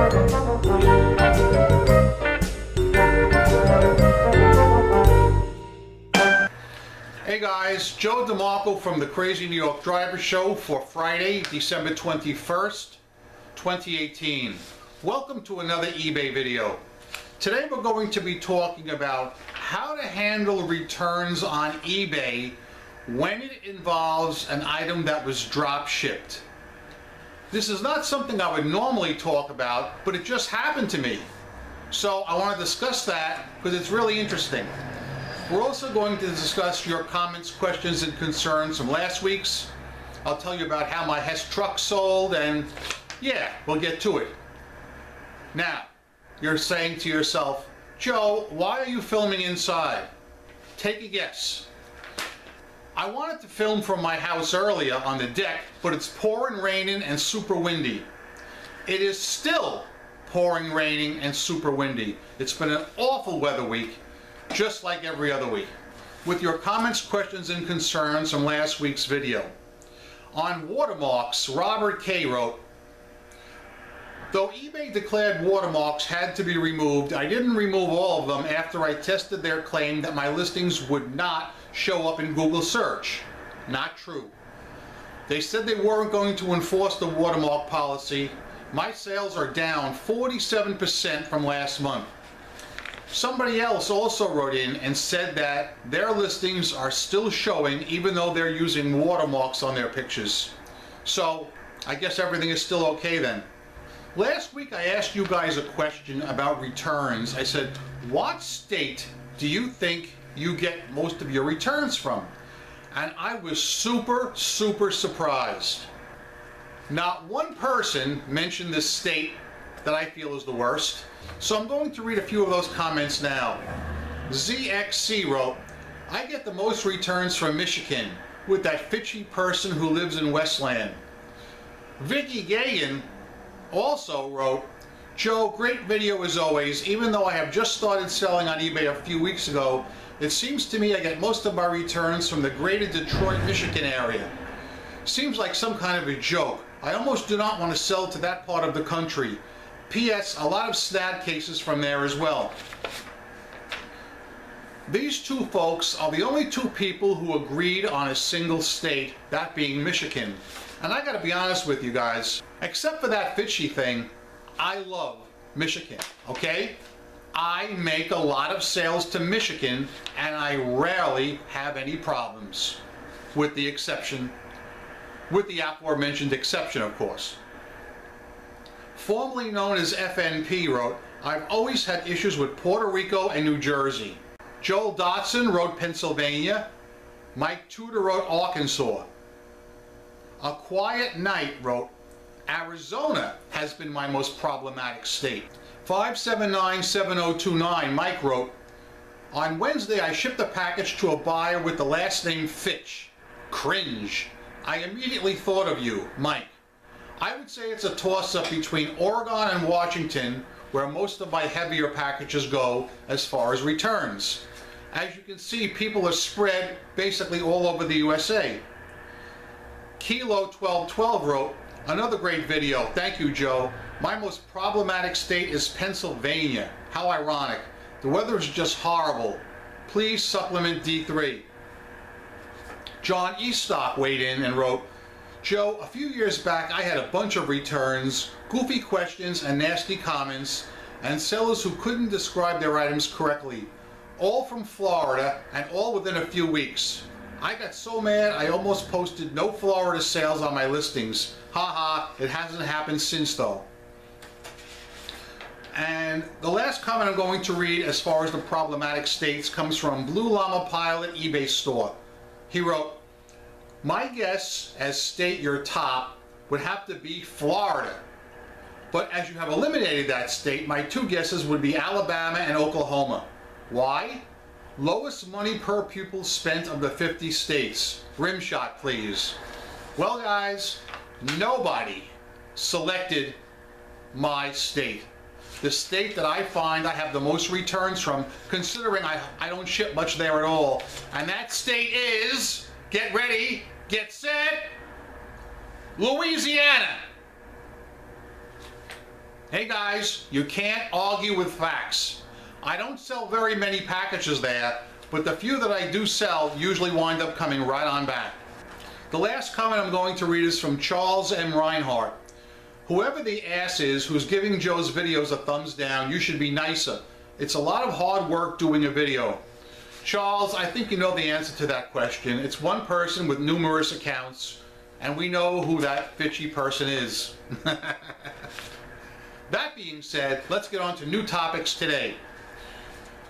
Hey guys, Joe DeMarco from the Crazy New York Driver Show for Friday, December 21st, 2018. Welcome to another eBay video. Today we're going to be talking about how to handle returns on eBay when it involves an item that was drop shipped. This is not something I would normally talk about, but it just happened to me. So I want to discuss that because it's really interesting. We're also going to discuss your comments, questions, and concerns from last week's. I'll tell you about how my Hess truck sold, and yeah, we'll get to it. Now, you're saying to yourself, Joe, why are you filming inside? Take a guess. I wanted to film from my house earlier on the deck, but it's pouring, raining, and super windy. It is still pouring, raining, and super windy. It's been an awful weather week, just like every other week. With your comments, questions, and concerns from last week's video. On watermarks, Robert K. wrote, though eBay declared watermarks had to be removed, I didn't remove all of them after I tested their claim that my listings would not show up in Google search. Not true. They said they weren't going to enforce the watermark policy. My sales are down 47% from last month. Somebody else also wrote in and said that their listings are still showing even though they're using watermarks on their pictures. So I guess everything is still okay then. Last week I asked you guys a question about returns. I said, what state do you think you get most of your returns from? And I was super surprised. Not one person mentioned this state that I feel is the worst. So I'm going to read a few of those comments now. ZXC wrote, I get the most returns from Michigan with that fishy person who lives in Westland. Vicky Gagan also wrote, Joe, great video as always. Even though I have just started selling on eBay a few weeks ago, it seems to me I get most of my returns from the greater Detroit, Michigan area. Seems like some kind of a joke. I almost do not want to sell to that part of the country. P.S. A lot of snag cases from there as well. These two folks are the only two people who agreed on a single state, that being Michigan. And I gotta be honest with you guys, except for that fishy thing, I love Michigan, okay? I make a lot of sales to Michigan and I rarely have any problems, with the aforementioned exception, of course. Formerly known as FNP wrote, I've always had issues with Puerto Rico and New Jersey. Joel Dotson wrote Pennsylvania. Mike Tudor wrote Arkansas. A Quiet Night wrote, Arizona has been my most problematic state. 5797029 Mike wrote, on Wednesday I shipped a package to a buyer with the last name Fitch. Cringe. I immediately thought of you, Mike. I would say it's a toss-up between Oregon and Washington, where most of my heavier packages go as far as returns. As you can see, people are spread basically all over the USA. Kilo 1212 wrote, another great video. Thank you, Joe. My most problematic state is Pennsylvania. How ironic. The weather is just horrible. Please supplement D3. John Eastock weighed in and wrote, Joe, a few years back I had a bunch of returns, goofy questions and nasty comments, and sellers who couldn't describe their items correctly. All from Florida and all within a few weeks. I got so mad I almost posted no Florida sales on my listings. Haha, it hasn't happened since though. And the last comment I'm going to read as far as the problematic states comes from Blue Llama Pilot eBay store. He wrote, my guess as state your top would have to be Florida. But as you have eliminated that state, my two guesses would be Alabama and Oklahoma. Why? Lowest money per pupil spent of the 50 states. Rimshot, please. Well, guys, nobody selected my state. The state that I find I have the most returns from, considering I don't ship much there at all. And that state is, get ready, get set, Louisiana. Hey guys, you can't argue with facts. I don't sell very many packages there, but the few that I do sell usually wind up coming right on back. The last comment I'm going to read is from Charles M. Reinhardt. Whoever the ass is who's giving Joe's videos a thumbs down, you should be nicer. It's a lot of hard work doing a video. Charles, I think you know the answer to that question. It's one person with numerous accounts, and we know who that bitchy person is. That being said, let's get on to new topics today.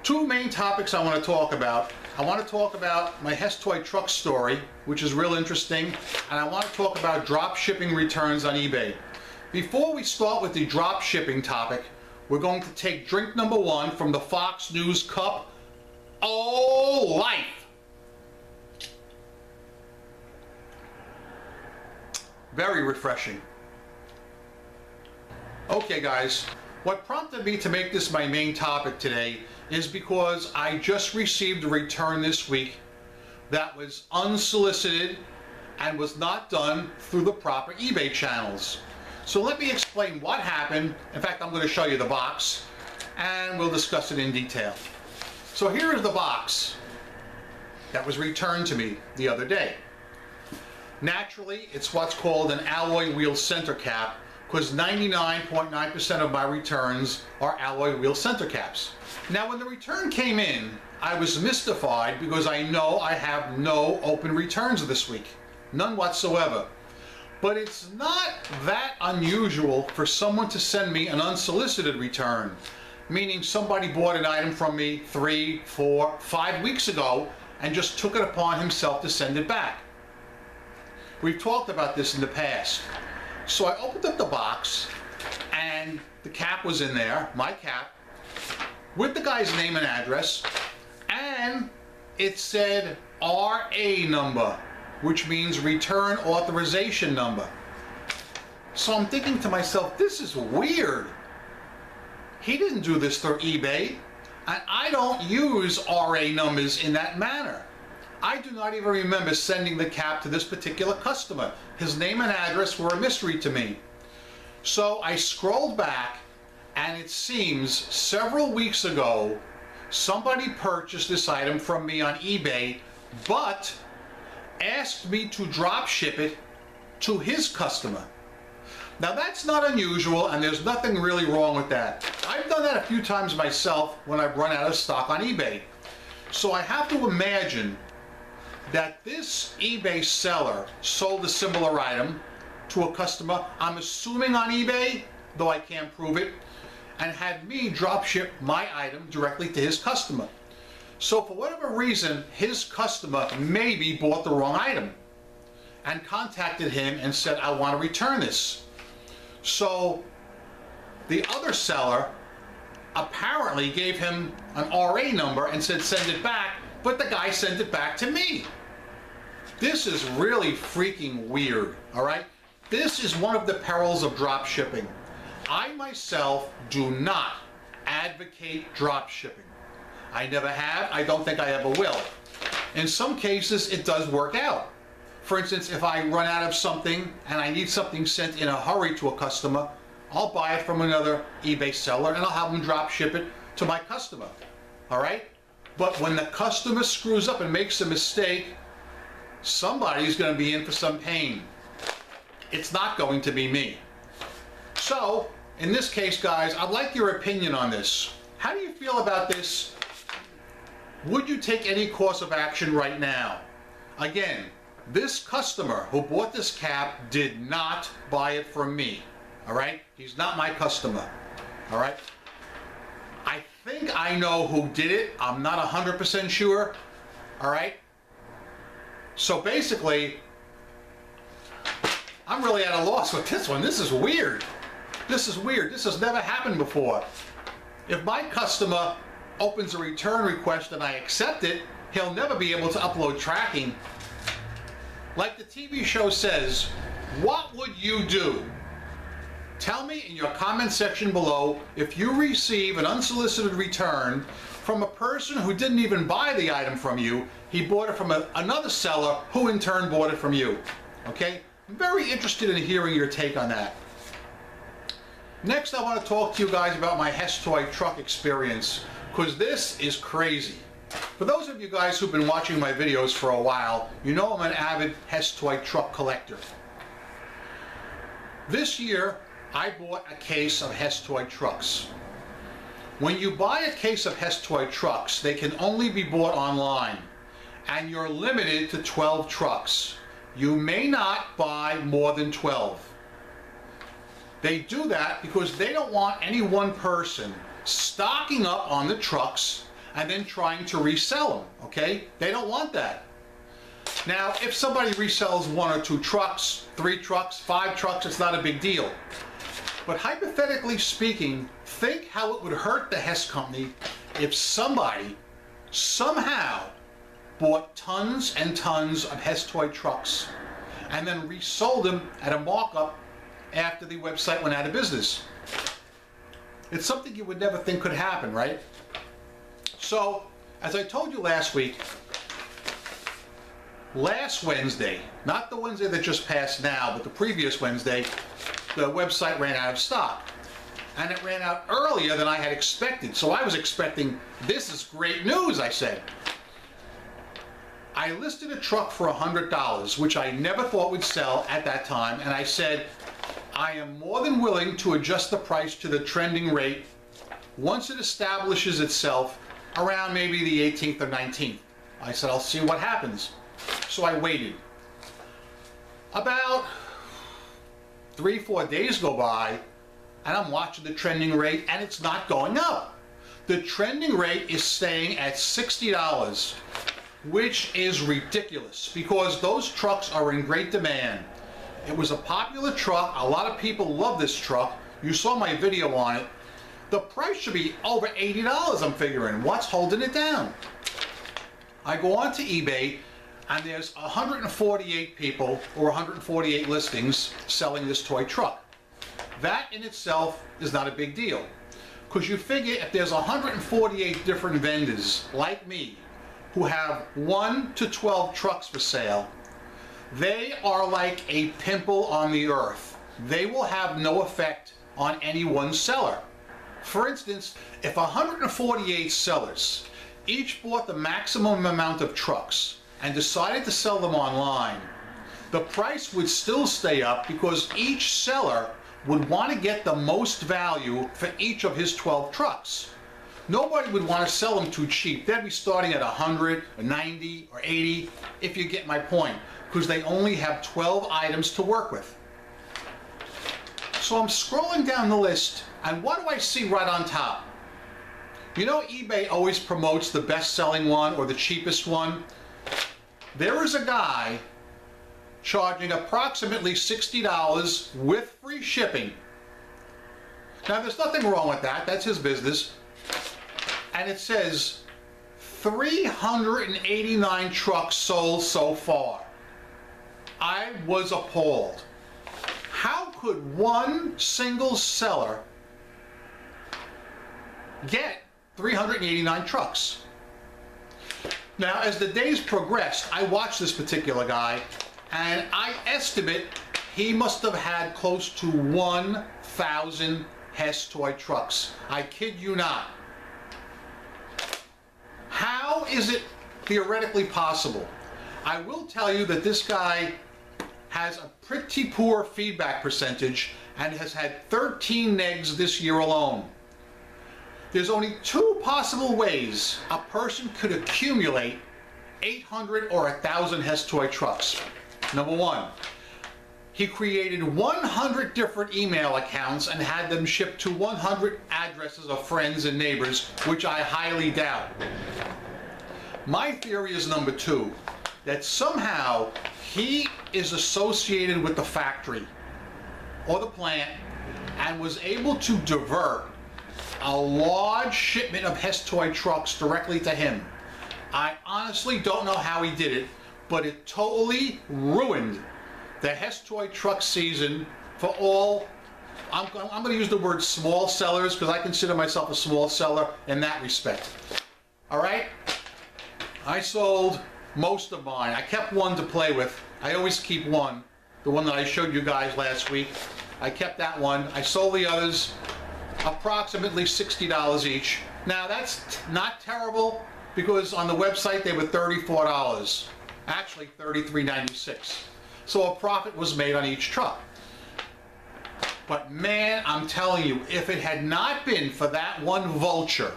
Two main topics I want to talk about. I want to talk about my Hess Toy truck story, which is real interesting, and I want to talk about drop shipping returns on eBay. Before we start with the drop shipping topic, we're going to take drink number one from the Fox News Cup. Oh, life! Very refreshing. Okay guys, what prompted me to make this my main topic today is because I just received a return this week that was unsolicited and was not done through the proper eBay channels. So let me explain what happened. In fact, I'm going to show you the box and we'll discuss it in detail. So here is the box that was returned to me the other day. Naturally, it's what's called an alloy wheel center cap, because 99.9% of my returns are alloy wheel center caps. Now when the return came in, I was mystified because I know I have no open returns this week. None whatsoever. But it's not that unusual for someone to send me an unsolicited return. Meaning somebody bought an item from me 3, 4, 5 weeks ago and just took it upon himself to send it back. We've talked about this in the past. So I opened up the box and the cap was in there, my cap, with the guy's name and address, and it said RA number, which means return authorization number. So I'm thinking to myself, this is weird. He didn't do this through eBay, and I don't use RA numbers in that manner. I do not even remember sending the cap to this particular customer. His name and address were a mystery to me. So I scrolled back, and it seems several weeks ago, somebody purchased this item from me on eBay, but asked me to drop ship it to his customer. Now that's not unusual, and there's nothing really wrong with that. I've done that a few times myself when I've run out of stock on eBay. So I have to imagine that this eBay seller sold a similar item to a customer, I'm assuming on eBay, though I can't prove it, and had me drop ship my item directly to his customer. So for whatever reason, his customer maybe bought the wrong item and contacted him and said, I want to return this. So the other seller apparently gave him an RA number and said send it back, but the guy sent it back to me. This is really freaking weird, all right? This is one of the perils of drop shipping. I myself do not advocate drop shipping. I never have, I don't think I ever will. In some cases, it does work out. For instance, if I run out of something and I need something sent in a hurry to a customer, I'll buy it from another eBay seller and I'll have them drop ship it to my customer, all right? But when the customer screws up and makes a mistake, somebody's going to be in for some pain. It's not going to be me. So, in this case, guys, I'd like your opinion on this. How do you feel about this? Would you take any course of action right now? Again, this customer who bought this cap did not buy it from me, all right? He's not my customer, all right? I think I know who did it. I'm not 100% sure, all right? So basically, I'm really at a loss with this one. This is weird. This is weird. This has never happened before. If my customer opens a return request and I accept it, he'll never be able to upload tracking. Like the TV show says, what would you do? Tell me in your comment section below if you receive an unsolicited return from a person who didn't even buy the item from you. He bought it from another seller who in turn bought it from you. Okay? I'm very interested in hearing your take on that. Next, I want to talk to you guys about my Hess Toy truck experience, because this is crazy. For those of you guys who've been watching my videos for a while, you know I'm an avid Hess Toy truck collector. This year, I bought a case of Hess Toy trucks. When you buy a case of Hess Toy trucks, they can only be bought online, and you're limited to 12 trucks. You may not buy more than 12. They do that because they don't want any one person stocking up on the trucks and then trying to resell them, okay? They don't want that. Now, if somebody resells 1 or 2 trucks, 3 trucks, 5 trucks, it's not a big deal. But hypothetically speaking, think how it would hurt the Hess company if somebody somehow bought tons and tons of Hess Toy trucks and then resold them at a markup after the website went out of business. It's something you would never think could happen, right? So, as I told you last week, last Wednesday, not the Wednesday that just passed now, but the previous Wednesday, the website ran out of stock. And it ran out earlier than I had expected. So I was expecting, this is great news, I said. I listed a truck for $100, which I never thought would sell at that time, and I said, I am more than willing to adjust the price to the trending rate once it establishes itself around maybe the 18th or 19th. I said, I'll see what happens. So I waited. About 3-4 days go by, and I'm watching the trending rate, and it's not going up. The trending rate is staying at $60, which is ridiculous because those trucks are in great demand. It was a popular truck. A lot of people love this truck. You saw my video on it. The price should be over $80, I'm figuring. What's holding it down? I go on to eBay, and there's 148 people or 148 listings selling this toy truck. That in itself is not a big deal, because you figure if there's 148 different vendors like me who have 1 to 12 trucks for sale, they are like a pimple on the earth. They will have no effect on any one seller. For instance, if 148 sellers each bought the maximum amount of trucks and decided to sell them online, the price would still stay up because each seller would want to get the most value for each of his 12 trucks. Nobody would want to sell them too cheap. They'd be starting at 100 or 90 or 80, if you get my point, because they only have 12 items to work with. So I'm scrolling down the list, and what do I see right on top? You know eBay always promotes the best-selling one or the cheapest one? There is a guy charging approximately $60 with free shipping. Now there's nothing wrong with that, that's his business. And it says 389 trucks sold so far. I was appalled. How could one single seller get 389 trucks? Now, as the days progressed, I watched this particular guy, and I estimate he must have had close to 1,000 Hess Toy trucks. I kid you not. How is it theoretically possible? I will tell you that this guy has a pretty poor feedback percentage and has had 13 negs this year alone. There's only 2 possible ways a person could accumulate 800 or 1,000 Hess Toy trucks. Number 1, he created 100 different email accounts and had them shipped to 100 addresses of friends and neighbors, which I highly doubt. My theory is number 2, that somehow he is associated with the factory or the plant and was able to divert a large shipment of Hess Toy trucks directly to him. I honestly don't know how he did it, but it totally ruined the Hess Toy truck season for all, I'm going to use the word small sellers because I consider myself a small seller in that respect. All right? I sold most of mine. I kept one to play with. I always keep one, the one that I showed you guys last week. I kept that one. I sold the others, approximately $60 each. Now that's not terrible because on the website they were $34. Actually $33.96. So a profit was made on each truck. But man, I'm telling you, if it had not been for that one vulture,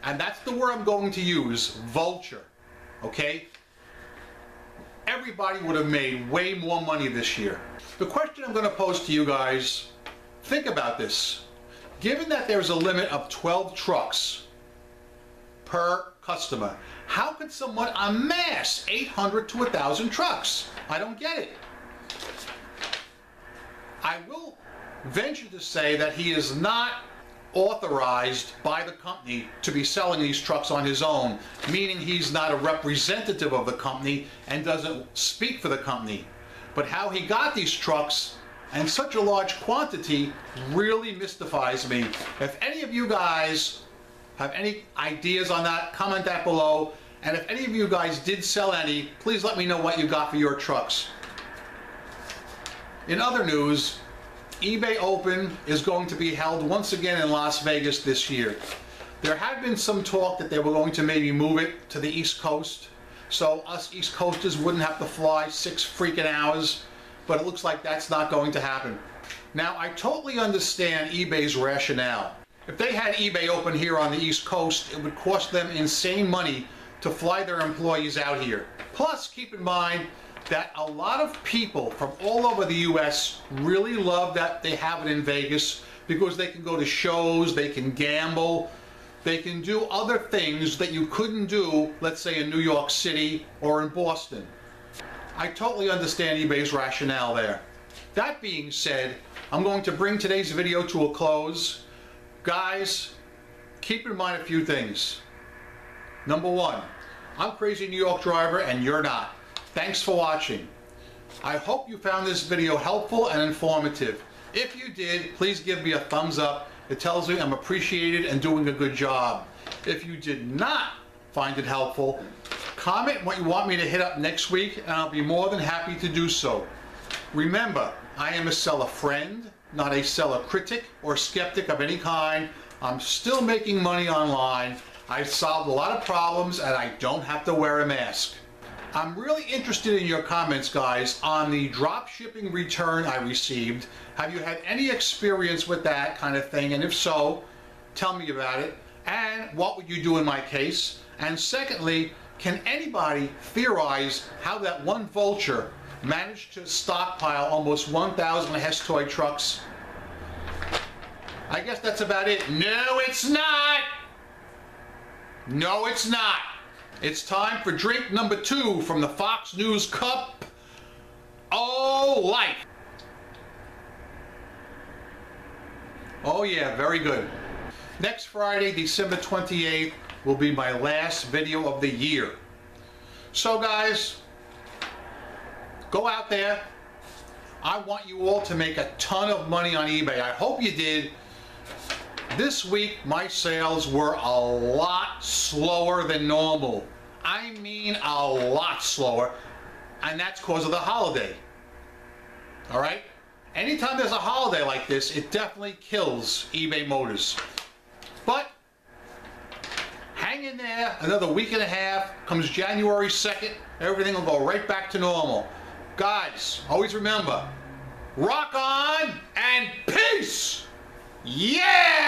and that's the word I'm going to use, vulture, okay? Everybody would have made way more money this year. The question I'm going to pose to you guys, think about this. Given that there's a limit of 12 trucks per customer, how could someone amass 800 to 1,000 trucks? I don't get it. I will venture to say that he is not authorized by the company to be selling these trucks on his own, meaning he's not a representative of the company and doesn't speak for the company. But how he got these trucks and such a large quantity really mystifies me. If any of you guys have any ideas on that, comment that below. And if any of you guys did sell any, please let me know what you got for your trucks. In other news, eBay Open is going to be held once again in Las Vegas this year. There had been some talk that they were going to maybe move it to the East Coast, so us East Coasters wouldn't have to fly 6 freaking hours, but it looks like that's not going to happen. Now, I totally understand eBay's rationale. If they had eBay Open here on the East Coast, it would cost them insane money to fly their employees out here. Plus, keep in mind that a lot of people from all over the US really love that they have it in Vegas because they can go to shows, they can gamble, they can do other things that you couldn't do, let's say in New York City or in Boston. I totally understand eBay's rationale there. That being said, I'm going to bring today's video to a close. Guys, keep in mind a few things. Number one, I'm Crazy New York Driver and you're not. Thanks for watching. I hope you found this video helpful and informative. If you did, please give me a thumbs up. It tells me I'm appreciated and doing a good job. If you did not find it helpful, comment what you want me to hit up next week and I'll be more than happy to do so. Remember, I am a seller friend, not a seller critic or skeptic of any kind. I'm still making money online. I've solved a lot of problems and I don't have to wear a mask. I'm really interested in your comments, guys, on the drop shipping return I received. Have you had any experience with that kind of thing? And if so, tell me about it. And what would you do in my case? And secondly, can anybody theorize how that one vulture managed to stockpile almost 1,000 Hess toy trucks? I guess that's about it. No, it's not! No, it's not! It's time for drink number 2 from the Fox News Cup. Oh, life! Oh yeah, very good. Next Friday, December 28th, will be my last video of the year. So guys, go out there. I want you all to make a ton of money on eBay. I hope you did. This week, my sales were a lot slower than normal. I mean a lot slower, and that's because of the holiday. All right? Anytime there's a holiday like this, it definitely kills eBay Motors. But hang in there, another week and a half, comes January 2nd, everything will go right back to normal. Guys, always remember, rock on and peace! Yeah!